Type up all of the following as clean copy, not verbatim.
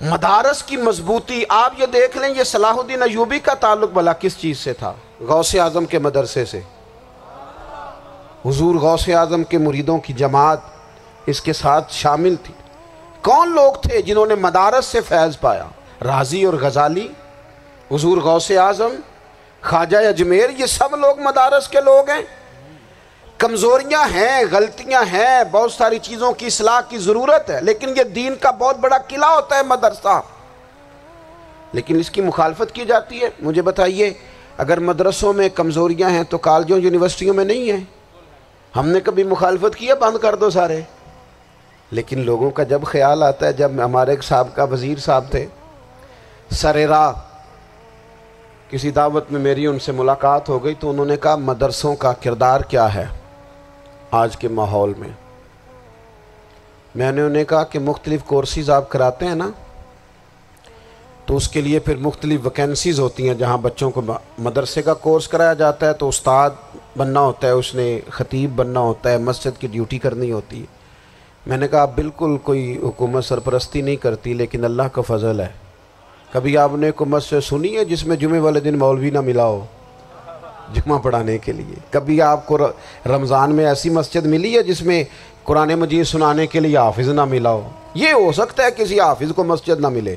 مدارس کی مضبوطی آپ یہ دیکھ لیں، یہ صلاح الدین ایوبی کا تعلق بھلا کس چیز سے تھا؟ غوث اعظم کے مدرسے سے۔ حضور غوث اعظم کے مریدوں کی جماعت اس کے ساتھ شامل تھی۔ کون لوگ تھے جنہوں نے مدارس سے فیض پایا؟ رازی اور غزالی، حضور غوث اعظم، خواجہ اجمیر، یہ سب لوگ مدارس کے لوگ ہیں۔ کمزوریاں ہیں، غلطیاں ہیں، بہت ساری چیزوں کی اصلاح کی ضرورت ہے، لیکن یہ دین کا بہت بڑا قلعہ ہوتا ہے مدرسہ، لیکن اس کی مخالفت کی جاتی ہے۔ مجھے بتائیے، اگر مدرسوں میں کمزوریاں ہیں تو کالجوں یونیورسٹیوں میں نہیں ہیں؟ ہم نے کبھی مخالفت کی ہے بند کر دو سارے؟ لیکن لوگوں کا جب خیال آتا ہے، جب ہمارے ایک سابقہ وزیر صاحب تھے سر راہ، کسی دعوت میں میری ان سے ملاقات ہو گئی تو انہوں نے کہا مدرسوں کا کردار کیا ہے آج کے ماحول میں؟ میں نے انہیں کہا کہ مختلف کورسز آپ کراتے ہیں نا، تو اس کے لیے پھر مختلف ویکنسیز ہوتی ہیں، جہاں بچوں کو مدرسے کا کورس کرایا جاتا ہے تو استاد بننا ہوتا ہے، اس نے خطیب بننا ہوتا ہے، مسجد کی ڈیوٹی کرنی ہوتی ہے۔ میں نے کہا بالکل کوئی حکومت سرپرستی نہیں کرتی، لیکن اللہ کا فضل ہے۔ کبھی آپ نے کوئی مسجد سنی ہے جس میں جمعے والے دن مولوی نہ ملا ہو جمعہ پڑھانے کے لیے؟ کبھی آپ کو رمضان میں ایسی مسجد ملی ہے جس میں قرآن مجید سنانے کے لیے حافظ نہ ملا ہو؟ یہ ہو سکتا ہے کسی حافظ کو مسجد نہ ملے۔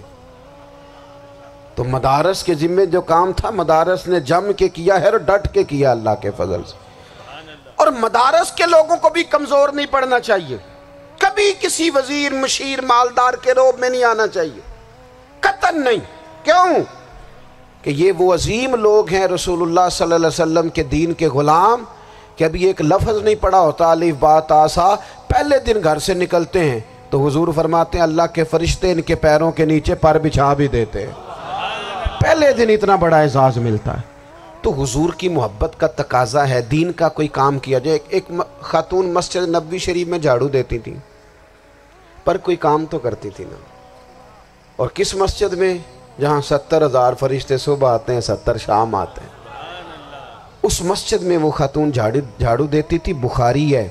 تو مدارس کے ذمے جو کام تھا مدارس نے جم کے کیا ہے اور ڈٹ کے کیا اللہ کے فضل سے۔ اور مدارس کے لوگوں کو بھی کمزور نہیں پڑنا چاہیے، کبھی کسی وزیر مشیر مالدار کے روب میں نہیں آنا چاہیے، قطعاً نہیں۔ کیوں؟ کہ یہ وہ عظیم لوگ ہیں رسول اللہ صلی اللہ علیہ وسلم کے دین کے غلام، کہ ابھی ایک لفظ نہیں پڑا ہوتا الف با تا سا، پہلے دن گھر سے نکلتے ہیں تو حضور فرماتے ہیں اللہ کے فرشتے ان کے پیروں کے نیچے پر بچھا بھی دیتے ہیں، پہلے دن اتنا بڑا اعزاز ملتا ہے۔ تو حضور کی محبت کا تقاضا ہے، دین کا کوئی کام کیا جائے۔ ایک خاتون مسجد نبوی شریف میں جھاڑو دیتی تھی، پر کوئی کام تو کرتی تھی نا۔ اور کس مسجد میں؟ جہاں 70,000 فرشتے صبح آتے ہیں، 70 شام آتے ہیں، اس مسجد میں وہ خاتون جھاڑو دیتی تھی۔ بخاری ہے،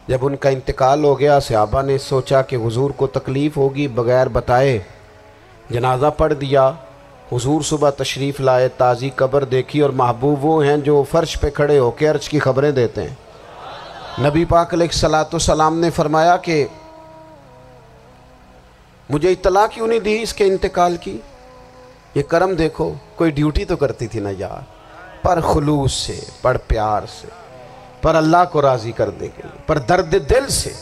جب ان کا انتقال ہو گیا صحابہ نے سوچا کہ حضور کو تکلیف ہوگی، بغیر بتائے جنازہ پڑھ دیا۔ حضور صبح تشریف لائے، تازی قبر دیکھی، اور محبوب وہ ہیں جو فرش پہ کھڑے ہو کے عرش کی خبریں دیتے ہیں۔ نبی پاک علیہ الصلوۃ والسلام نے فرمایا کہ مجھے اطلاع کیوں نہیں دی اس کے انتقال کی؟ یہ کرم دیکھو، کوئی ڈیوٹی تو کرتی تھی نا یار، پر خلوص سے، پر پیار سے، پر اللہ کو راضی کرنے کے لیے، پر درد دل سے۔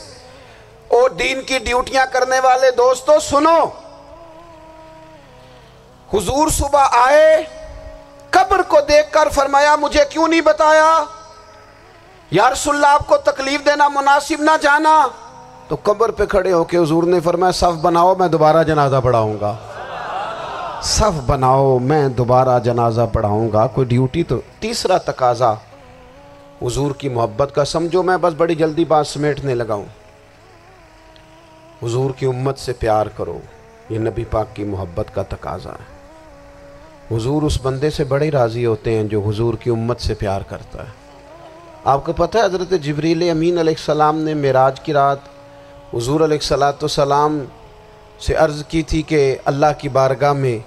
اور دین کی ڈیوٹیاں کرنے والے دوستو سنو، حضور صبح آئے، قبر کو دیکھ کر فرمایا مجھے کیوں نہیں بتایا؟ یا رسول اللہ آپ کو تکلیف دینا مناسب نہ جانا؟ تو قبر پہ کھڑے ہو کے حضور نے فرمایا صف بناؤ، میں دوبارہ جنازہ پڑھاؤں گا۔ صف بناؤ، میں دوبارہ جنازہ پڑھاؤں گا۔ کوئی ڈیوٹی تو۔ تیسرا تقاضا حضور کی محبت کا، سمجھو میں بس بڑی جلدی بات سمیٹنے لگا ہوں۔ حضور کی امت سے پیار کرو، یہ نبی پاک کی محبت کا تقاضا ہے۔ حضور اس بندے سے بڑے راضی ہوتے ہیں جو حضور کی امت سے پیار کرتا ہے۔ آپ کو پتہ ہے حضرت جبریل امین علیہ السلام نے معراج کی رات حضور علیہ السلام سے عرض کی تھی کہ اللہ کی بارگاہ میں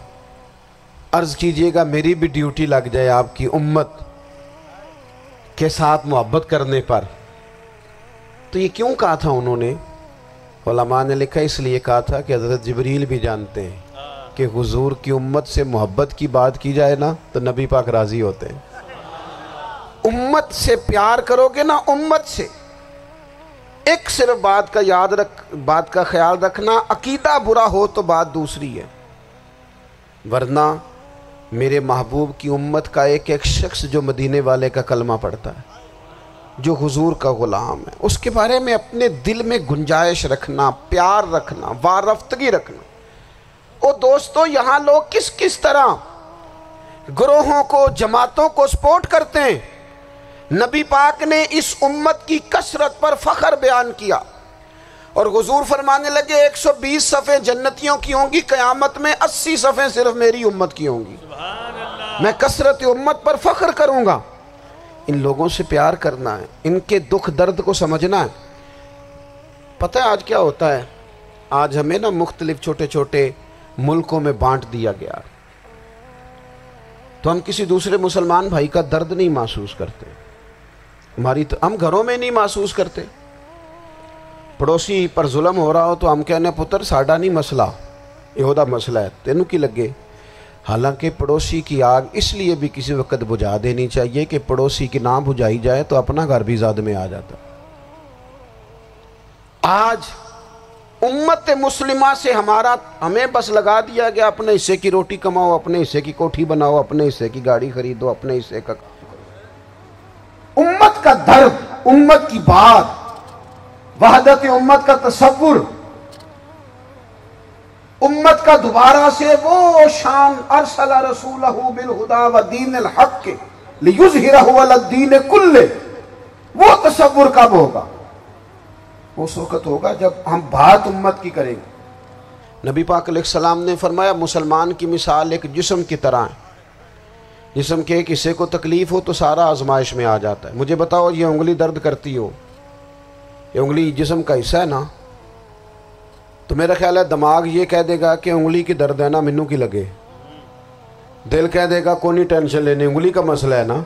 عرض کیجئے گا میری بھی ڈیوٹی لگ جائے آپ کی امت کے ساتھ محبت کرنے پر۔ تو یہ کیوں کہا تھا انہوں نے؟ علماء نے لکھا اس لیے کہا تھا کہ حضرت جبریل بھی جانتے ہیں کہ حضور کی امت سے محبت کی بات کی جائے نا تو نبی پاک راضی ہوتے ہیں۔ امت سے پیار کرو گے نا، امت سے۔ ایک صرف بات کا خیال رکھنا، عقیدہ برا ہو تو بات دوسری ہے، ورنہ میرے محبوب کی امت کا ایک ایک شخص جو مدینے والے کا کلمہ پڑھتا ہے، جو حضور کا غلام ہے، اس کے بارے میں اپنے دل میں گنجائش رکھنا، پیار رکھنا، وارفتگی رکھنا۔ او دوستو، یہاں لوگ کس کس طرح گروہوں کو، جماعتوں کو سپورٹ کرتے ہیں۔ نبی پاک نے اس امت کی کثرت پر فخر بیان کیا، اور حضور فرمانے لگے 120 صفیں جنتیوں کی ہوں گی، قیامت میں 80 صفیں صرف میری امت کی ہوں گی۔ میں کثرت امت پر فخر کروں گا۔ ان لوگوں سے پیار کرنا ہے، ان کے دکھ درد کو سمجھنا ہے۔ پتہ ہے آج کیا ہوتا ہے؟ آج ہمیں نا مختلف چھوٹے چھوٹے ملکوں میں بانٹ دیا گیا، تو ہم کسی دوسرے مسلمان بھائی کا درد نہیں محسوس کرتے، ہم گھروں میں نہیں محسوس کرتے۔ پڑوسی پر ظلم ہو رہا ہو تو ہم کہنے پتر ساڈا نہیں مسئلہ، یہ مسئلہ ہے، تینوں کی لگے۔ حالانکہ پڑوسی کی آگ اس لیے بھی کسی وقت بجھا دینی چاہیے کہ پڑوسی کی نہ بجھائی جائے تو اپنا گھر بھی زاد میں آ جاتا۔ آج امت مسلمہ سے ہمیں بس لگا دیا گیا اپنے حصے کی روٹی کماؤ، اپنے حصے کی کوٹھی بناؤ، اپنے حصے کی گاڑی خریدو، اپنے حصے کا۔ امت کا درد، امت کی بات، وحدت امت کا تصور، امت کا دوبارہ سے وہ شان، ارسل رسولہ بالہدی ودین الحق لیظہرہ علی الدین کلہ، وہ تصور کب ہوگا؟ اس وقت ہوگا جب ہم بات امت کی کریں گے۔ نبی پاک علیہ السلام نے فرمایا مسلمان کی مثال ایک جسم کی طرح ہے، جسم کے ایک حصے کو تکلیف ہو تو سارا آزمائش میں آ جاتا ہے۔ مجھے بتاؤ یہ انگلی درد کرتی ہو، یہ انگلی جسم کا حصہ ہے نا، تو میرا خیال ہے دماغ یہ کہہ دے گا کہ انگلی کی درد ہے نا مینوں کی لگے، دل کہہ دے گا کوئی نہیں ٹینشن لینے، انگلی کا مسئلہ ہے نا۔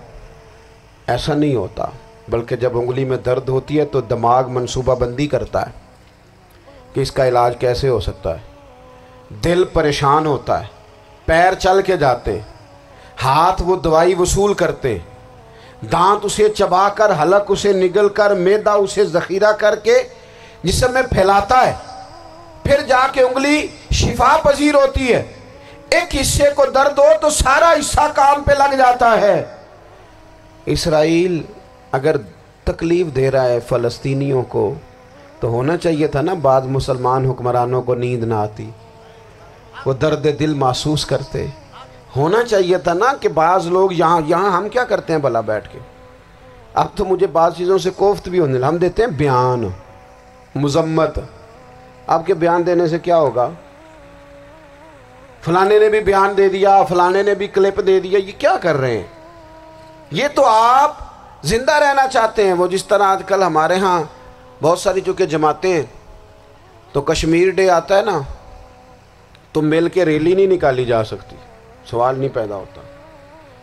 ایسا نہیں ہوتا، بلکہ جب انگلی میں درد ہوتی ہے تو دماغ منصوبہ بندی کرتا ہے کہ اس کا علاج کیسے ہو سکتا ہے، دل پریشان ہوتا ہے، پیر چل کے جاتے، ہاتھ وہ دوائی وصول کرتے، دانت اسے چبا کر، حلق اسے نگل کر، معدہ اسے ذخیرہ کر کے جسم میں پھیلاتا ہے، پھر جا کے انگلی شفا پذیر ہوتی ہے۔ ایک حصے کو درد ہو تو سارا حصہ کام پہ لگ جاتا ہے۔ اسرائیل اگر تکلیف دے رہا ہے فلسطینیوں کو تو ہونا چاہیے تھا نا بعض مسلمان حکمرانوں کو نیند نہ آتی، وہ درد دل محسوس کرتے، ہونا چاہیے تھا نا کہ بعض لوگ یہاں ہم کیا کرتے ہیں بھلا بیٹھ کے، اب تو مجھے بعض چیزوں سے کوفت بھی ہونے لگا، ہم دیتے ہیں بیان، مذمت، آپ کے بیان دینے سے کیا ہوگا؟ فلانے نے بھی بیان دے دیا، فلانے نے بھی کلپ دے دیا، یہ کیا کر رہے ہیں؟ یہ تو آپ زندہ رہنا چاہتے ہیں۔ وہ جس طرح آج کل ہمارے ہاں بہت ساری چونکہ جماعتیں ہیں تو کشمیر ڈے آتا ہے نا تو مل کے ریلی نہیں نکالی جا سکتی، سوال نہیں پیدا ہوتا،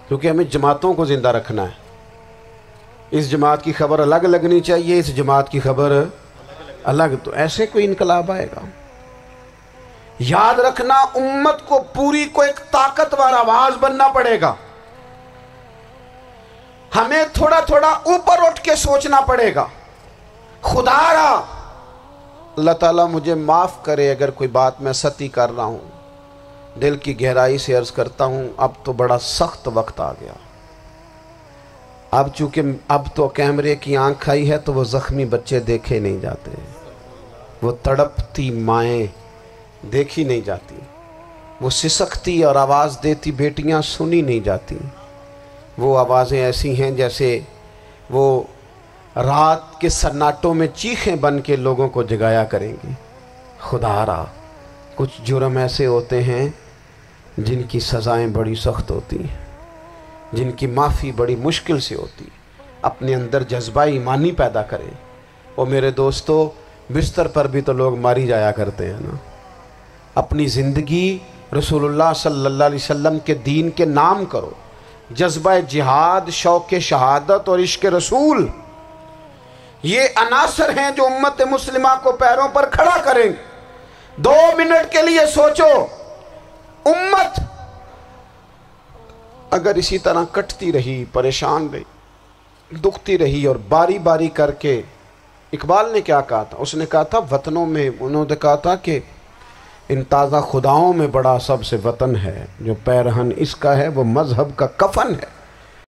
کیونکہ ہمیں جماعتوں کو زندہ رکھنا ہے۔ اس جماعت کی خبر الگ لگنی چاہیے، اس جماعت کی خبر الگ، تو ایسے کوئی انقلاب آئے گا؟ یاد رکھنا امت کو پوری کو ایک طاقتور آواز بننا پڑے گا، ہمیں تھوڑا تھوڑا اوپر اٹھ کے سوچنا پڑے گا۔ خدا را اللہ تعالیٰ مجھے معاف کرے اگر کوئی بات میں سطحی کر رہا ہوں، دل کی گہرائی سے عرض کرتا ہوں اب تو بڑا سخت وقت آ گیا۔ اب چونکہ اب تو کیمرے کی آنکھ آئی ہے تو وہ زخمی بچے دیکھے نہیں جاتے، وہ تڑپتی مائیں دیکھی نہیں جاتی، وہ سسکتی اور آواز دیتی بیٹیاں سنی نہیں جاتی۔ وہ آوازیں ایسی ہیں جیسے وہ رات کے سناٹوں میں چیخیں بن کے لوگوں کو جگایا کریں گی۔ خدا را کچھ جرم ایسے ہوتے ہیں جن کی سزائیں بڑی سخت ہوتی ہیں، جن کی معافی بڑی مشکل سے ہوتی ہے۔ اپنے اندر جذبہ ایمانی پیدا کریں۔ اور میرے دوستو بستر پر بھی تو لوگ ماری جایا کرتے ہیں نا۔ اپنی زندگی رسول اللہ صلی اللہ علیہ وسلم کے دین کے نام کرو، جذبہ جہاد، شوق شہادت اور عشق رسول، یہ عناصر ہیں جو امت مسلمہ کو پیروں پر کھڑا کریں گے۔ 2 منٹ کے لیے سوچو، امت اگر اسی طرح کٹتی رہی، پریشان رہی، دکھتی رہی اور باری باری کر کے، اقبال نے کیا کہا تھا؟ اس نے کہا تھا وطنوں میں، انہوں نے کہا تھا کہ ان تازہ خداؤں میں بڑا سب سے وطن ہے، جو پیرہن اس کا ہے وہ مذہب کا کفن ہے۔